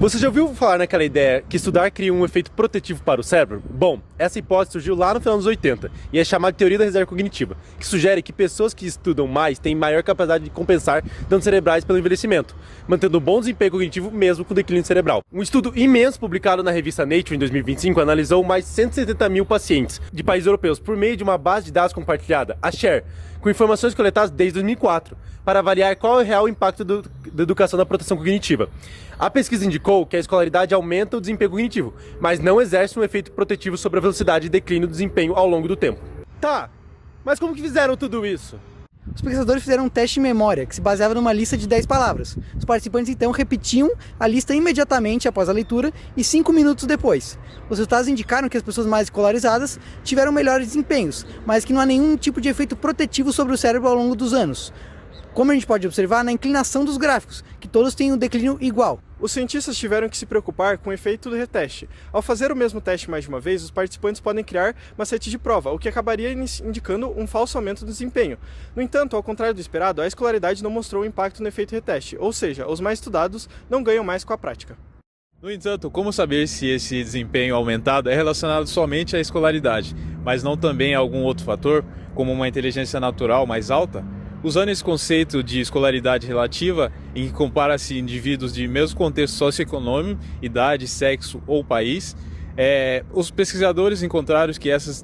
Você já ouviu falar naquela ideia que estudar cria um efeito protetivo para o cérebro? Bom, essa hipótese surgiu lá no final dos 80 e é chamada de teoria da reserva cognitiva, que sugere que pessoas que estudam mais têm maior capacidade de compensar danos cerebrais pelo envelhecimento, mantendo um bom desempenho cognitivo mesmo com declínio cerebral. Um estudo imenso publicado na revista Nature em 2025 analisou mais de 170 mil pacientes de países europeus por meio de uma base de dados compartilhada, a SHARE, com informações coletadas desde 2004, para avaliar qual é o real impacto da educação na proteção cognitiva. A pesquisa indicou que a escolaridade aumenta o desempenho cognitivo, mas não exerce um efeito protetivo sobre a velocidade e declínio do desempenho ao longo do tempo. Tá, mas como que fizeram tudo isso? Os pesquisadores fizeram um teste de memória, que se baseava numa lista de 10 palavras. Os participantes então repetiam a lista imediatamente após a leitura e 5 minutos depois. Os resultados indicaram que as pessoas mais escolarizadas tiveram melhores desempenhos, mas que não há nenhum tipo de efeito protetivo sobre o cérebro ao longo dos anos. Como a gente pode observar na inclinação dos gráficos, que todos têm um declínio igual. Os cientistas tiveram que se preocupar com o efeito do reteste. Ao fazer o mesmo teste mais de uma vez, os participantes podem criar macetes de prova, o que acabaria indicando um falso aumento do desempenho. No entanto, ao contrário do esperado, a escolaridade não mostrou impacto no efeito reteste, ou seja, os mais estudados não ganham mais com a prática. No entanto, como saber se esse desempenho aumentado é relacionado somente à escolaridade, mas não também a algum outro fator, como uma inteligência natural mais alta? Usando esse conceito de escolaridade relativa, em que compara-se indivíduos de mesmo contexto socioeconômico, idade, sexo ou país, os pesquisadores encontraram que essas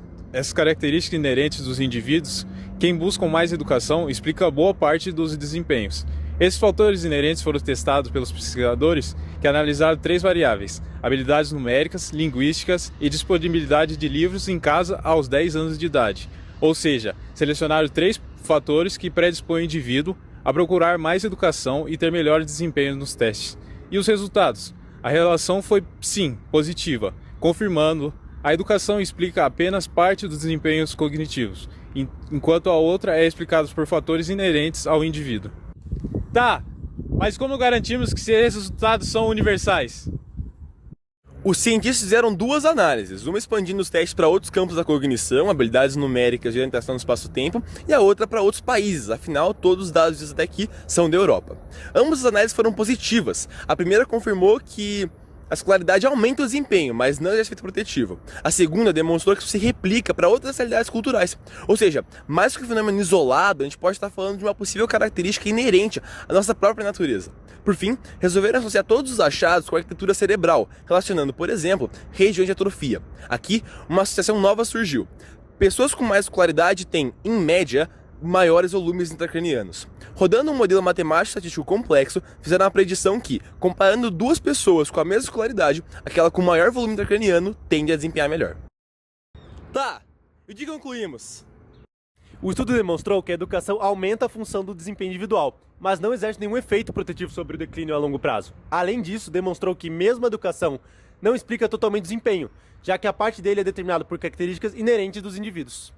características inerentes dos indivíduos, quem buscam mais educação, explica boa parte dos desempenhos. Esses fatores inerentes foram testados pelos pesquisadores que analisaram 3 variáveis: habilidades numéricas, linguísticas e disponibilidade de livros em casa aos 10 anos de idade. Ou seja, selecionaram 3 fatores que predispõem o indivíduo a procurar mais educação e ter melhor desempenho nos testes. E os resultados? A relação foi, sim, positiva, confirmando a educação explica apenas parte dos desempenhos cognitivos, enquanto a outra é explicada por fatores inerentes ao indivíduo. Tá, mas como garantimos que esses resultados são universais? Os cientistas fizeram 2 análises, uma expandindo os testes para outros campos da cognição, habilidades numéricas e orientação no espaço-tempo, e a outra para outros países, afinal todos os dados vistos até aqui são da Europa. Ambas as análises foram positivas. A primeira confirmou que a escolaridade aumenta o desempenho, mas não é efeito protetivo. A segunda demonstrou que isso se replica para outras realidades culturais. Ou seja, mais do que um fenômeno isolado, a gente pode estar falando de uma possível característica inerente à nossa própria natureza. Por fim, resolveram associar todos os achados com a arquitetura cerebral, relacionando, por exemplo, regiões de atrofia. Aqui, uma associação nova surgiu. Pessoas com mais escolaridade têm, em média, maiores volumes intracranianos. Rodando um modelo matemático estatístico complexo, fizeram a predição que, comparando 2 pessoas com a mesma escolaridade, aquela com maior volume intracraniano tende a desempenhar melhor. Tá, e o que concluímos? O estudo demonstrou que a educação aumenta a função do desempenho individual, mas não exerce nenhum efeito protetivo sobre o declínio a longo prazo. Além disso, demonstrou que mesmo a educação não explica totalmente o desempenho, já que a parte dele é determinada por características inerentes dos indivíduos.